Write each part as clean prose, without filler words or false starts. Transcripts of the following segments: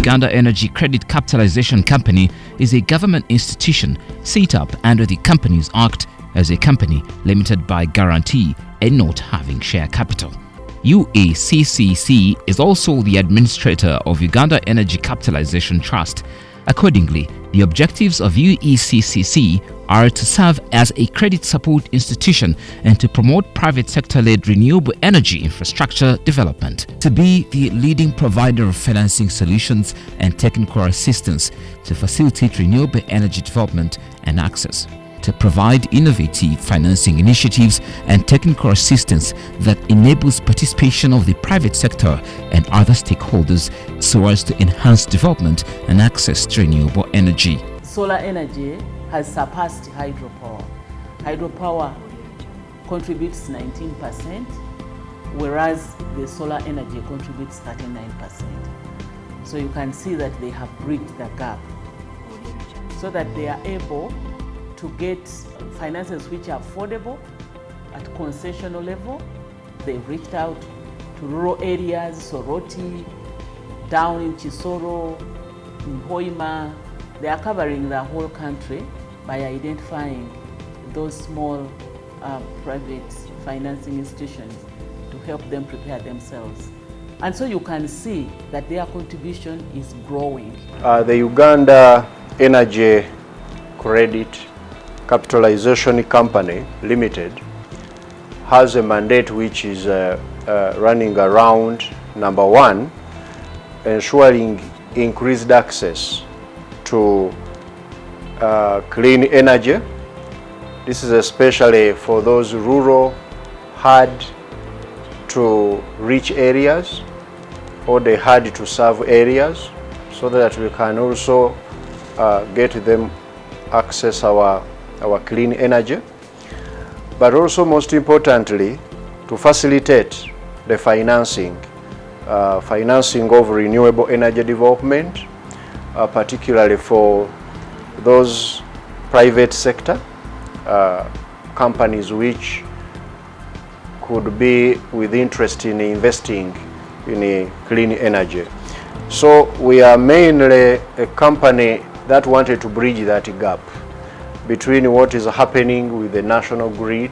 Uganda Energy Credit Capitalisation Company is a government institution set up under the Companies Act as a company limited by guarantee and not having share capital. Ueccc is also the administrator of Uganda Energy Capitalisation Trust. Accordingly, the objectives of Ueccc are to serve as a credit support institution and to promote private sector-led renewable energy infrastructure development, to be the leading provider of financing solutions and technical assistance to facilitate renewable energy development and access, to provide innovative financing initiatives and technical assistance that enables participation of the private sector and other stakeholders so as to enhance development and access to renewable energy. Solar energy has surpassed hydropower. Hydropower contributes 19%, whereas the solar energy contributes 39%. So you can see that they have bridged the gap so that they are able to get finances which are affordable at concessional level. They've reached out to rural areas, Soroti, down in Chisoro, in Hoima. They are covering the whole country by identifying those small private financing institutions to help them prepare themselves. And so you can see that their contribution is growing. The Uganda Energy Credit Capitalisation Company Limited has a mandate which is running around, number one, ensuring increased access to clean energy. This is especially for those rural, hard to reach areas or the hard to serve areas, so that we can also get them access our clean energy, but also most importantly to facilitate the financing of renewable energy development, particularly for those private sector companies which could be with interest in investing in clean energy. So we are mainly a company that wanted to bridge that gap between what is happening with the national grid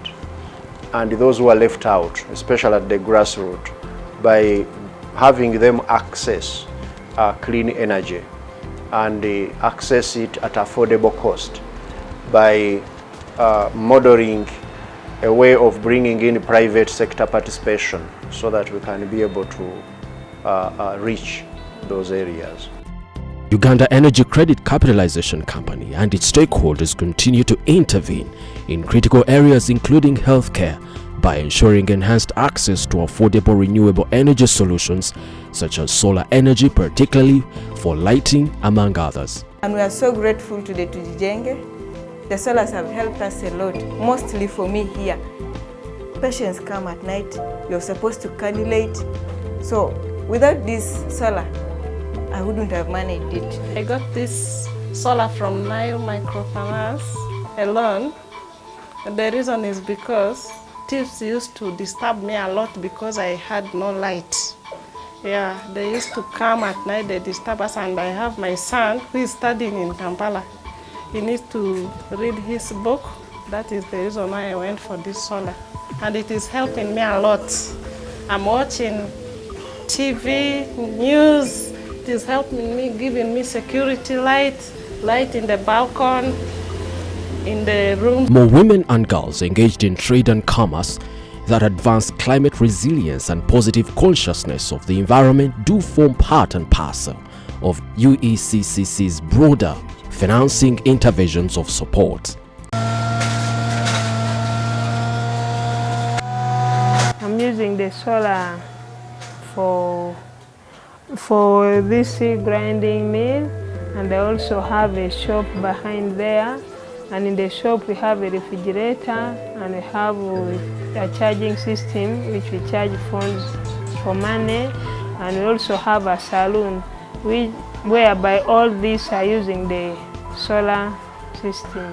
and those who are left out, especially at the grassroots, by having them access clean energy and access it at affordable cost by modeling a way of bringing in private sector participation so that we can be able to reach those areas. Uganda Energy Credit Capitalisation Company and its stakeholders continue to intervene in critical areas including healthcare by ensuring enhanced access to affordable renewable energy solutions such as solar energy, particularly for lighting, among others. And we are so grateful to the Tujijenge. The solars have helped us a lot, mostly for me here. Patients come at night, you're supposed to cannulate. So without this solar, I wouldn't have managed it. I got this solar from Nile Microfinance alone. The reason is because thieves used to disturb me a lot because I had no light. Yeah, they used to come at night, they disturb us, and I have my son who is studying in Kampala. He needs to read his book. That is the reason why I went for this solar. And it is helping me a lot. I'm watching TV, news. It is helping me, giving me security light in the balcony, in the room. More women and girls engaged in trade and commerce that advance climate resilience and positive consciousness of the environment do form part and parcel of Uecc's broader financing interventions of support. I'm using the solar for this grinding mill, and I also have a shop behind there, and in the shop we have a refrigerator and we have a charging system which we charge phones for money, and we also have a saloon whereby all these are using the solar system.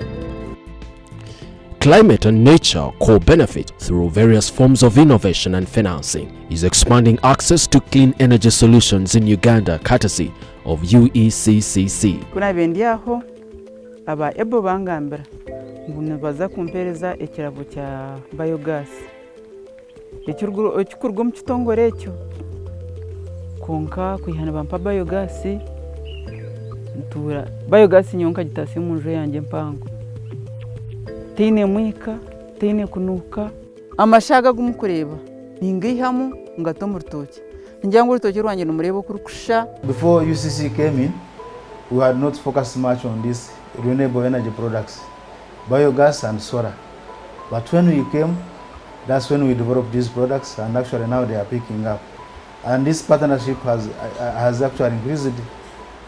Climate and nature co-benefit through various forms of innovation and financing is expanding access to clean energy solutions in Uganda courtesy of UECCC. Kuna bendiaho aba ebo bangambira ngu baza kumpereza ekirabo kya biogas ekikurwa mu kitongore ekyo konka kwihana bampa biogas ntura biogas nyonka gitasi mu nju yanjye mpango tine mwika tine kunuka amashaga gumukureba ningihamu ngatomo rutoki njyango urutoki rwanjye numurebo kurukusha. Before UCC came in, we had not focused much on these renewable energy products, biogas and solar. But when we came, that's when we developed these products, and actually now they are picking up. And this partnership has actually increased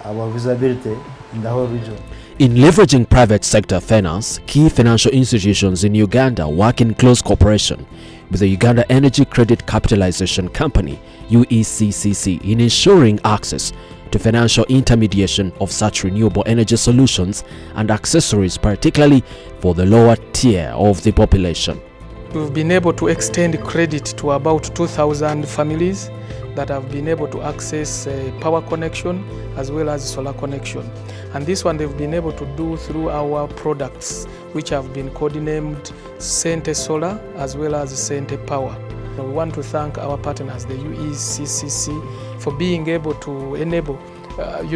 our visibility in the whole region. In leveraging private sector finance, key financial institutions in Uganda work in close cooperation with the Uganda Energy Credit Capitalisation Company, UECCC, in ensuring access to financial intermediation of such renewable energy solutions and accessories, particularly for the lower tier of the population. We've been able to extend credit to about 2,000 families that have been able to access power connection as well as solar connection. And this one they've been able to do through our products, which have been codenamed Sente Solar as well as Sente Power. We want to thank our partners, the UECCC, for being able to enable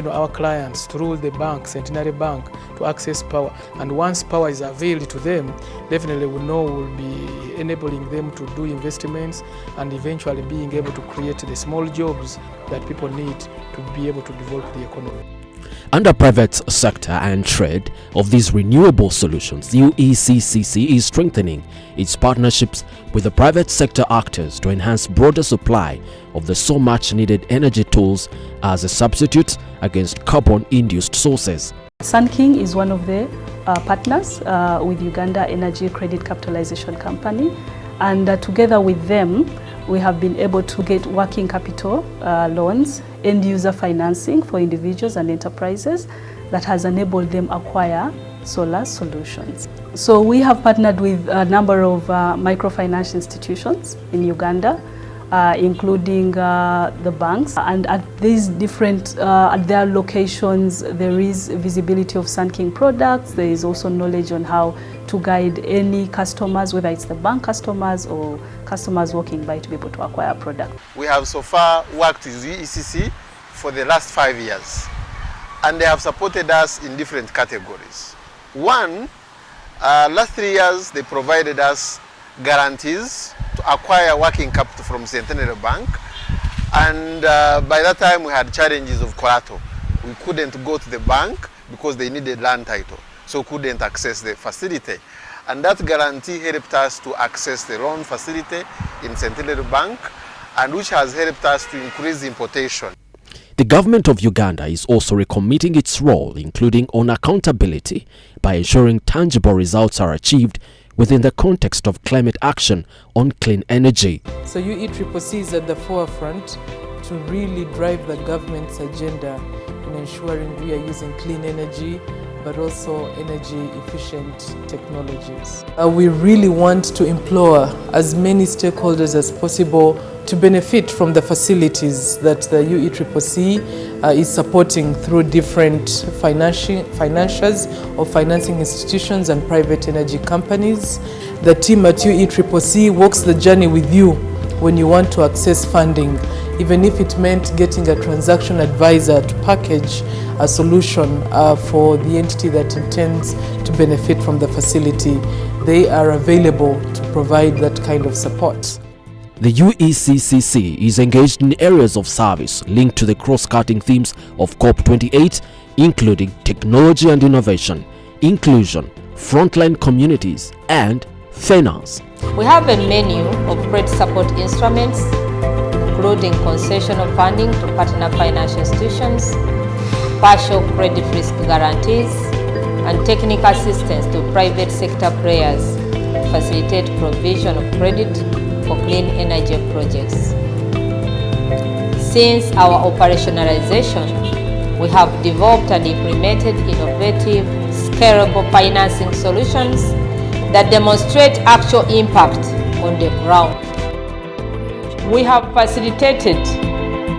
our clients through the bank, Centenary Bank, to access power. And once power is availed to them, definitely we know we'll be enabling them to do investments and eventually being able to create the small jobs that people need to be able to develop the economy. Under private sector and trade of these renewable solutions, the UECCC is strengthening its partnerships with the private sector actors to enhance broader supply of the so much needed energy tools as a substitute against carbon-induced sources. Sun King is one of the partners with Uganda Energy Credit Capitalisation Company, and together with them we have been able to get working capital loans, end-user financing for individuals and enterprises that has enabled them acquire solar solutions. So we have partnered with a number of microfinance institutions in Uganda, including the banks, and at these different at their locations there is visibility of Sun King products. There is also knowledge on how to guide any customers, whether it's the bank customers or customers walking by, to be able to acquire a product. We have so far worked with UECC for the last 5 years, and they have supported us in different categories. One, last 3 years they provided us guarantees to acquire working capital from Centenary Bank, and by that time we had challenges of collateral. We couldn't go to the bank because they needed land title, so couldn't access the facility, and that guarantee helped us to access the loan facility in Centenary Bank, and which has helped us to increase importation. The government of Uganda is also recommitting its role, including on accountability, by ensuring tangible results are achieved within the context of climate action on clean energy. So UECC is at the forefront to really drive the government's agenda in ensuring we are using clean energy, but also energy efficient technologies. We really want to implore as many stakeholders as possible to benefit from the facilities that the UECC is supporting through different financiers or financing institutions and private energy companies. The team at UECC walks the journey with you when you want to access funding, even if it meant getting a transaction advisor to package a solution for the entity that intends to benefit from the facility. They are available to provide that kind of support. The UECCC is engaged in areas of service linked to the cross-cutting themes of COP28, including technology and innovation, inclusion, frontline communities, and finance. We have a menu of credit support instruments, including concessional funding to partner financial institutions, partial credit risk guarantees, and technical assistance to private sector players to facilitate provision of credit for clean energy projects. Since our operationalization, we have developed and implemented innovative, scalable financing solutions that demonstrate actual impact on the ground. We have facilitated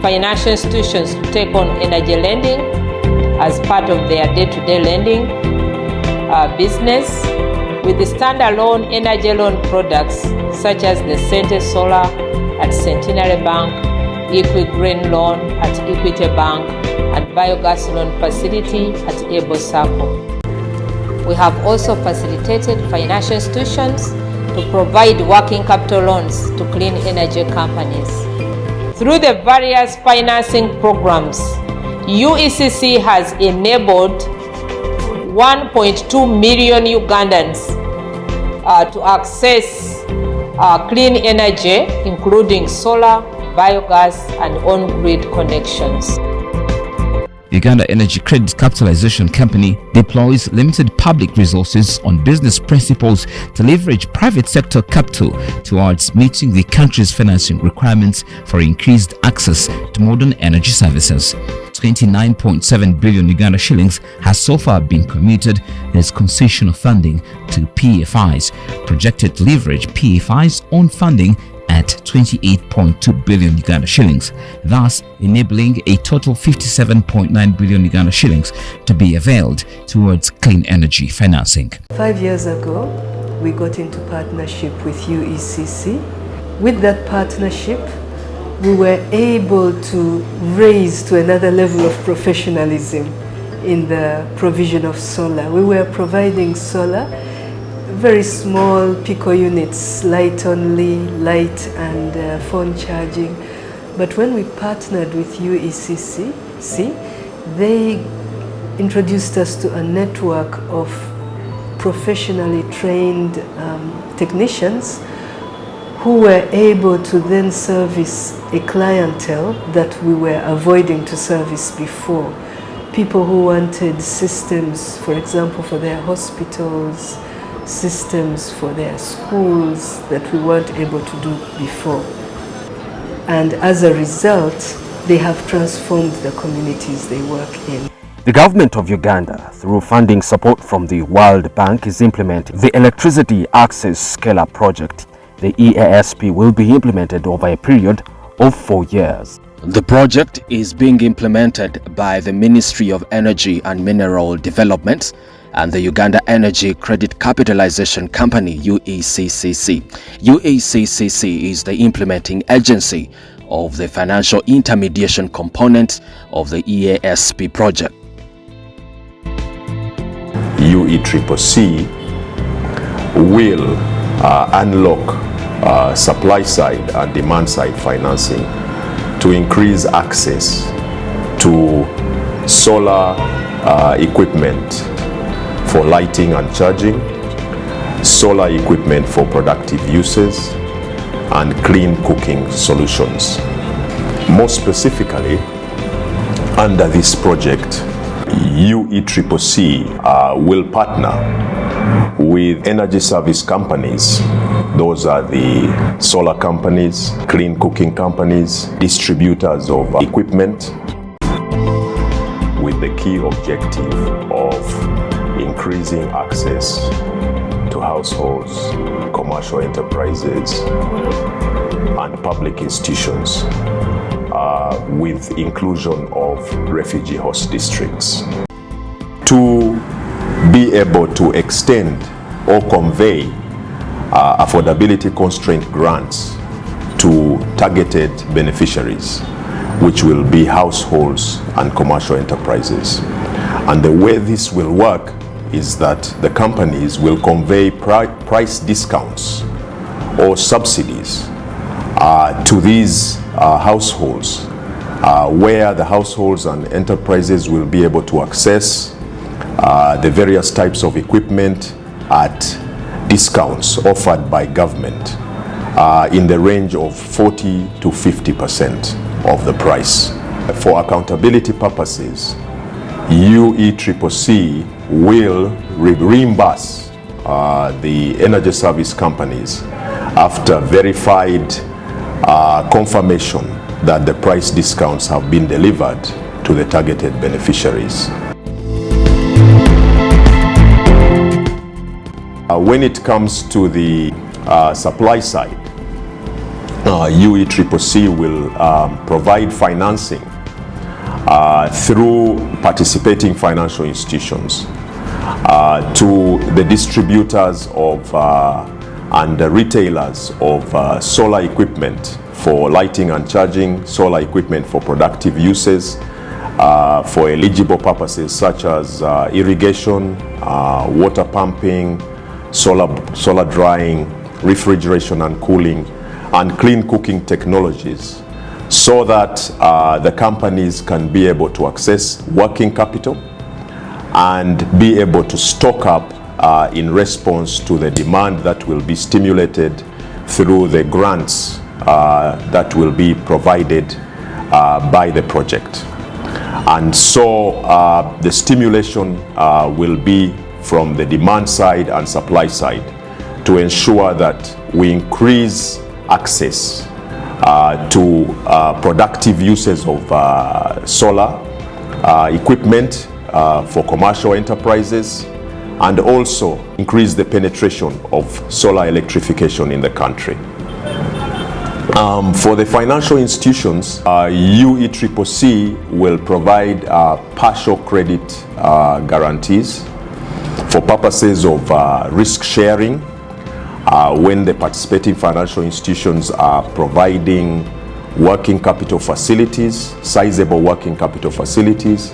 financial institutions to take on energy lending as part of their day-to-day lending business with the standalone energy loan products such as the Sente Solar at Centenary Bank, Equi Green Loan at Equity Bank, and Biogas Loan Facility at Able Circle. We have also facilitated financial institutions to provide working capital loans to clean energy companies. Through the various financing programs, Ueccc has enabled 1.2 million Ugandans to access clean energy, including solar, biogas, and on-grid connections. Uganda Energy Credit Capitalisation Company deploys limited public resources on business principles to leverage private sector capital towards meeting the country's financing requirements for increased access to modern energy services. 29.7 billion Uganda shillings has so far been committed as concession of funding to PFIs. Projected to leverage PFIs on funding at 28.2 billion Uganda shillings, thus enabling a total 57.9 billion Uganda shillings to be availed towards clean energy financing. 5 years ago, we got into partnership with Ueccc. With that partnership, we were able to raise to another level of professionalism in the provision of solar. We were providing solar, very small pico units, light only, light and phone charging. But when we partnered with Ueccc, they introduced us to a network of professionally trained technicians who were able to then service a clientele that we were avoiding to service before. People who wanted systems, for example, for their hospitals, systems for their schools that we weren't able to do before. And as a result, they have transformed the communities they work in. The government of Uganda, through funding support from the World Bank, is implementing the Electricity Access Scale-Up Project. The EASP will be implemented over a period of 4 years. The project is being implemented by the Ministry of Energy and Mineral Development and the Uganda Energy Credit Capitalisation Company, Ueccc. Ueccc is the implementing agency of the financial intermediation component of the EASP project. Ueccc will unlock supply side and demand side financing to increase access to solar equipment for lighting and charging, solar equipment for productive uses, and clean cooking solutions. More specifically, under this project, Ueccc will partner with energy service companies. Those are the solar companies, clean cooking companies, distributors of equipment, with the key objective of increasing access to households, commercial enterprises, and public institutions with inclusion of refugee host districts. To be able to extend or convey affordability constraint grants to targeted beneficiaries, which will be households and commercial enterprises. And the way this will work is that the companies will convey price discounts or subsidies to these households, where the households and enterprises will be able to access the various types of equipment at discounts offered by government in the range of 40 to 50% of the price. For accountability purposes, Ueccc will reimburse the energy service companies after verified confirmation that the price discounts have been delivered to the targeted beneficiaries. When it comes to the supply side, Ueccc will provide financing through participating financial institutions to the distributors of and the retailers of solar equipment for lighting and charging, solar equipment for productive uses, for eligible purposes such as irrigation, water pumping, solar drying, refrigeration and cooling, and clean cooking technologies, so that the companies can be able to access working capital and be able to stock up in response to the demand that will be stimulated through the grants that will be provided by the project. And so the stimulation will be from the demand side and supply side to ensure that we increase access to productive uses of solar equipment for commercial enterprises, and also increase the penetration of solar electrification in the country. For the financial institutions, Ueccc will provide partial credit guarantees for purposes of risk sharing when the participating financial institutions are providing working capital facilities, sizable working capital facilities,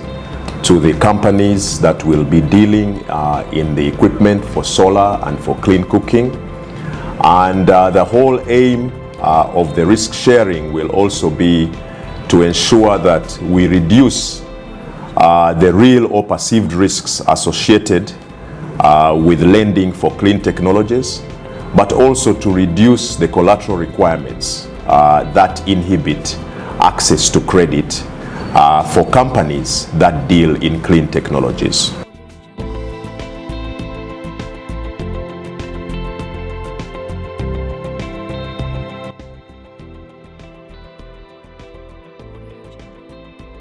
to the companies that will be dealing in the equipment for solar and for clean cooking. And the whole aim of the risk sharing will also be to ensure that we reduce the real or perceived risks associated with lending for clean technologies, but also to reduce the collateral requirements that inhibit access to credit for companies that deal in clean technologies.